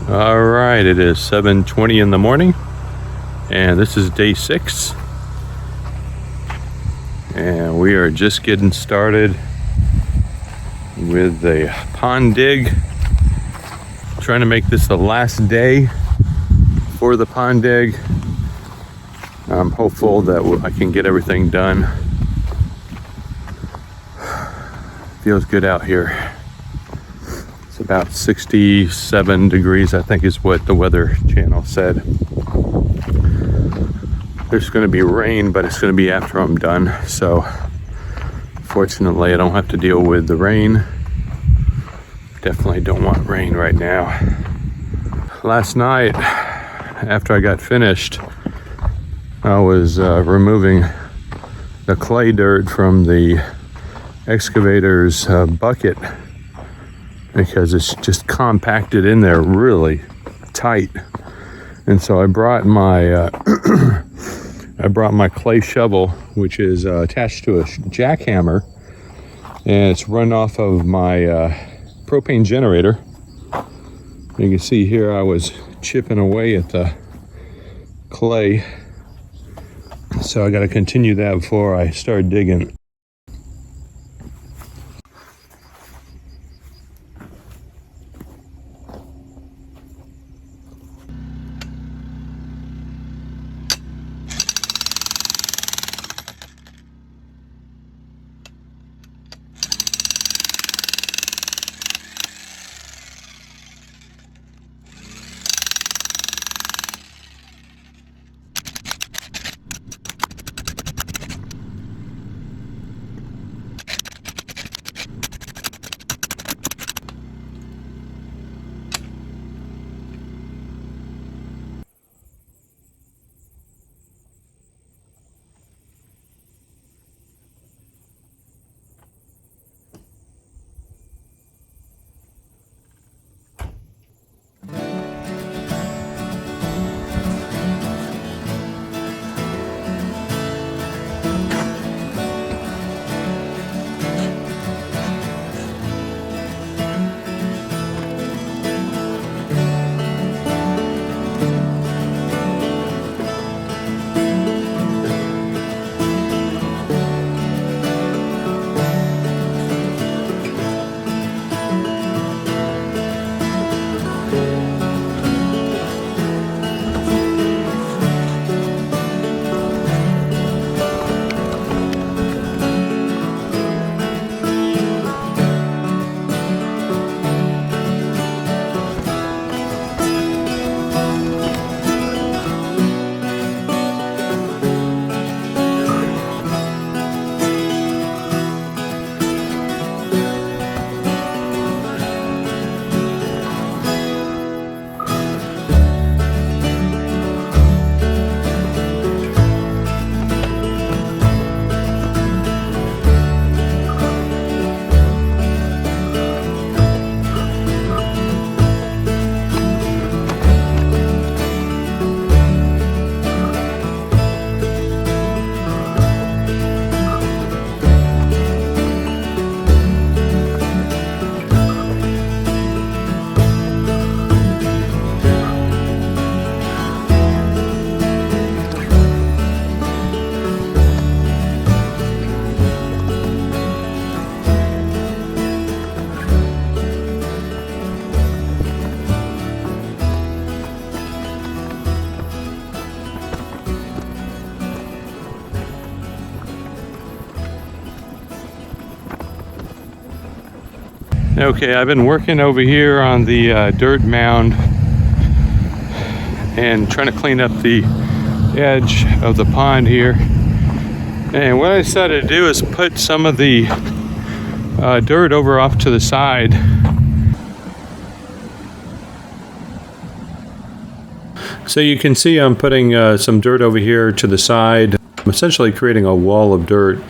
All right, it is 7:20 in the morning, and this is day 6. And we are just getting started with the pond dig. Trying to make this the last day for the pond dig. I'm hopeful that I can get everything done. Feels good out here. It's about 67 degrees, I think is what the Weather Channel said. There's going to be rain, but it's going to be after I'm done. So fortunately, I don't have to deal with the rain. Definitely don't want rain right now. Last night, after I got finished, I was removing the clay dirt from the excavator's bucket because it's just compacted in there really tight. And so I brought my clay shovel, which is attached to a jackhammer, and it's run off of my propane generator. You can see here I was chipping away at the clay, so I got to continue that before I start digging. Okay, I've been working over here on the dirt mound and trying to clean up the edge of the pond here. And what I decided to do is put some of the dirt over off to the side. So you can see I'm putting some dirt over here to the side. I'm essentially creating a wall of dirt,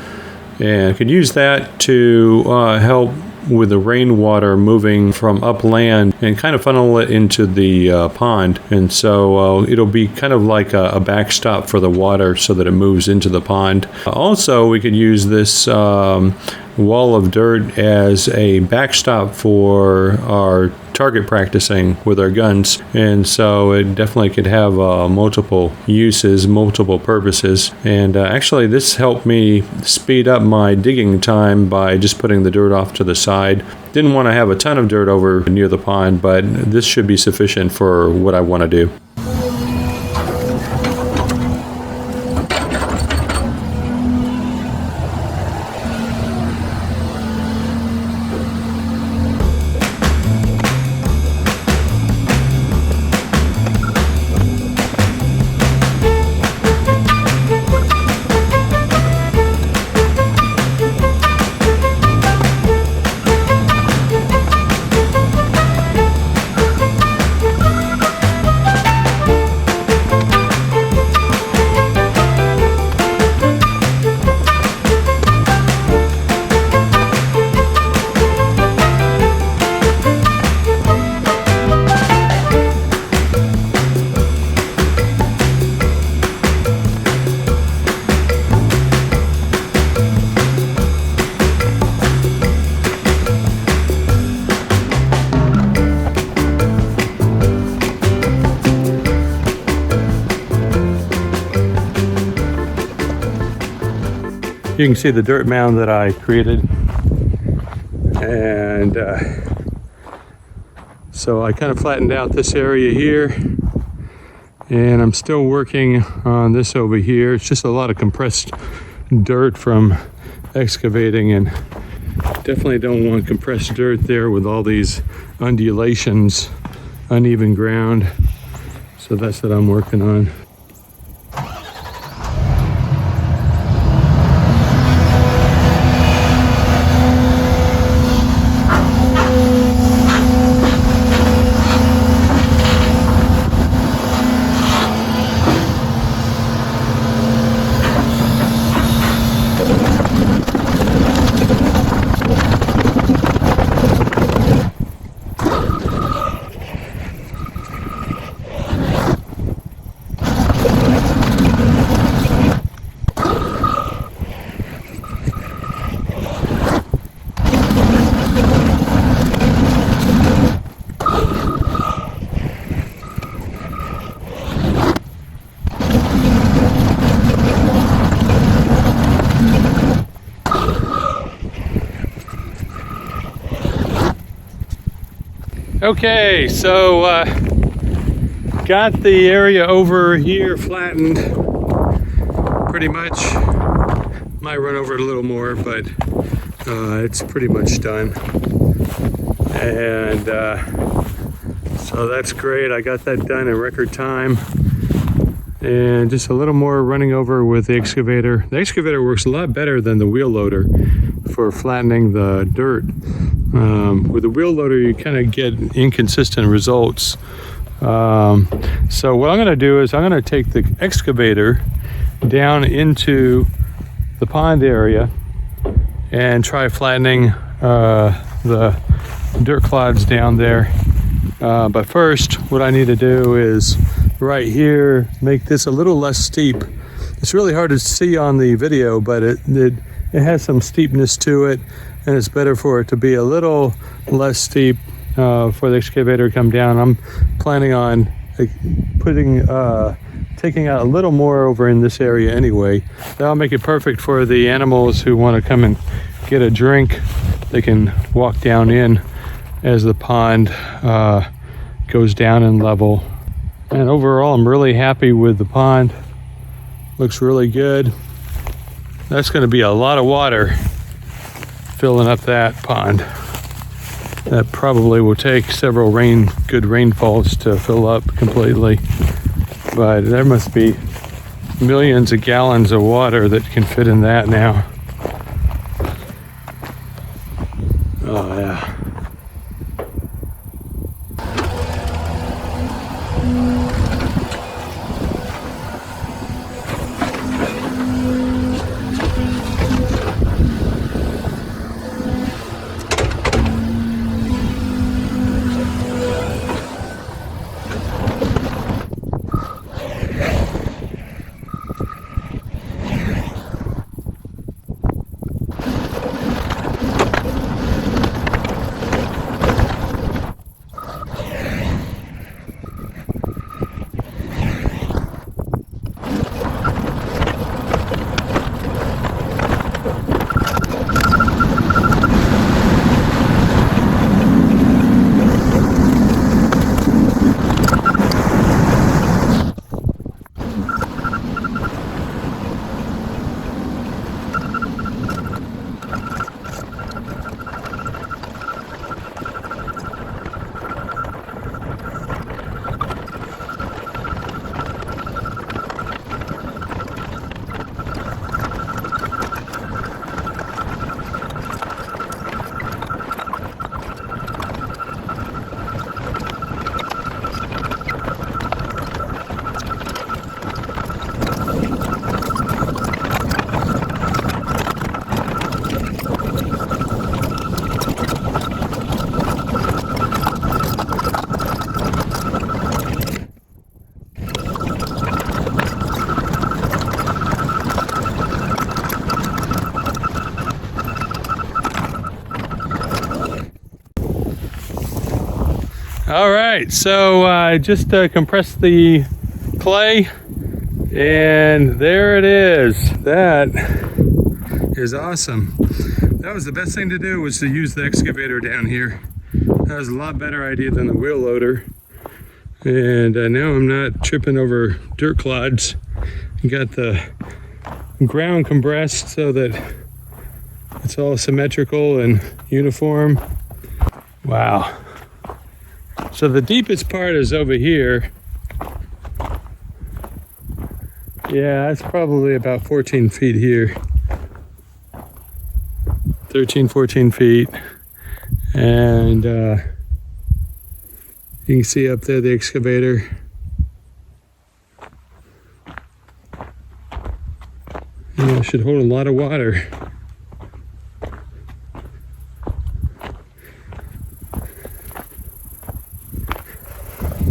and I could use that to help with the rainwater moving from upland and kind of funnel it into the pond. And so it'll be kind of like a backstop for the water so that it moves into the pond. Also, we could use this wall of dirt as a backstop for our target practicing with our guns, and so it definitely could have multiple uses, multiple purposes. And actually this helped me speed up my digging time by just putting the dirt off to the side. Didn't want to have a ton of dirt over near the pond, but this should be sufficient for what I want to do. You can see the dirt mound that I created, and so I kind of flattened out this area here, and I'm still working on this over here. It's just a lot of compressed dirt from excavating, and definitely don't want compressed dirt there with all these undulations, uneven ground. So that's what I'm working on. Okay, so got the area over here flattened pretty much. Might run over it a little more, but it's pretty much done. And so that's great. I got that done in record time. And just a little more running over with the excavator. The excavator works a lot better than the wheel loader for flattening the dirt. With the wheel loader, you kind of get inconsistent results. So what I'm going to do is I'm going to take the excavator down into the pond area and try flattening the dirt clods down there. But first, what I need to do is right here, make this a little less steep. It's really hard to see on the video, but it has some steepness to it, and it's better for it to be a little less steep for the excavator to come down. I'm planning on taking out a little more over in this area anyway. That'll make it perfect for the animals who want to come and get a drink. They can walk down in as the pond goes down in level. And overall, I'm really happy with the pond. Looks really good. That's going to be a lot of water filling up that pond. That probably will take several good rainfalls to fill up completely. But there must be millions of gallons of water that can fit in that now. Oh yeah. right, so I just compressed the clay, and there it is. That is awesome. That was the best thing to do, was to use the excavator down here. That was a lot better idea than the wheel loader. And now I'm not tripping over dirt clods. Got the ground compressed so that it's all symmetrical and uniform. Wow. So the deepest part is over here. Yeah, that's probably about 14 feet here. 13, 14 feet. And you can see up there the excavator. Yeah, it should hold a lot of water.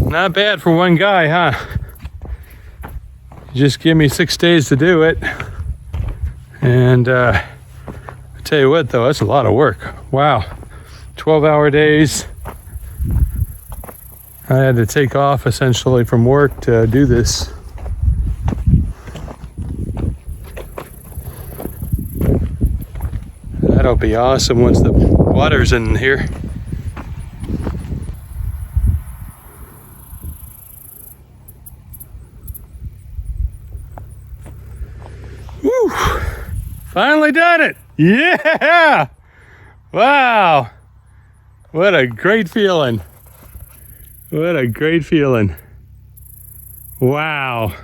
Not bad for one guy, huh? Just give me 6 days to do it. And I tell you what though, that's a lot of work. Wow. 12-hour days. I had to take off essentially from work to do this. That'll be awesome once the water's in here. Woo! Finally done it! Yeah! Wow! What a great feeling. What a great feeling. Wow.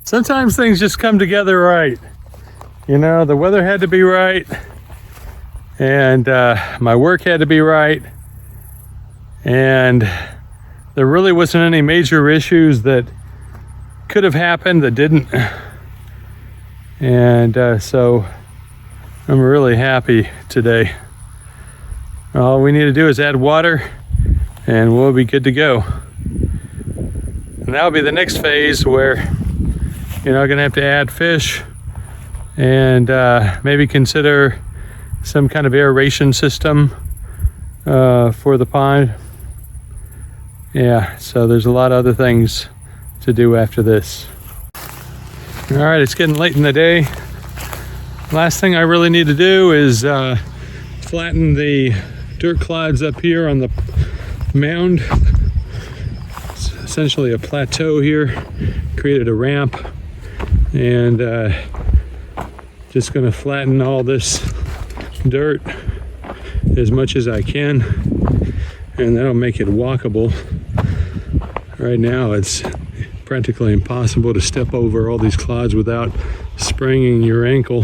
Sometimes things just come together right. You know, the weather had to be right, and my work had to be right, and there really wasn't any major issues that could have happened that didn't. And so I'm really happy today. All we need to do is add water and we'll be good to go. And that'll be the next phase, where gonna have to add fish and maybe consider some kind of aeration system for the pond. Yeah, so there's a lot of other things to do after this. All right, it's getting late in the day. Last thing I really need to do is flatten the dirt clods up here on the mound. It's essentially a plateau here. Created a ramp, and just gonna flatten all this dirt as much as I can, and that'll make it walkable. Right now it's practically impossible to step over all these clods without spraining your ankle.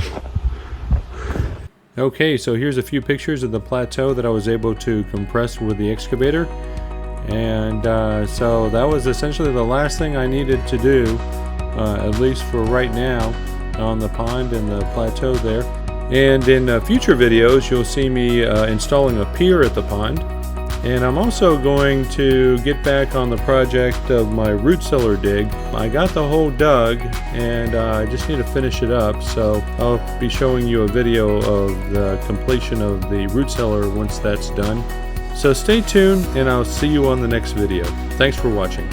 Okay, so here's a few pictures of the plateau that I was able to compress with the excavator. And so that was essentially the last thing I needed to do, at least for right now, on the pond and the plateau there. And in future videos, you'll see me installing a pier at the pond. And I'm also going to get back on the project of my root cellar dig. I got the hole dug, and I just need to finish it up. So I'll be showing you a video of the completion of the root cellar once that's done. So stay tuned, and I'll see you on the next video. Thanks for watching.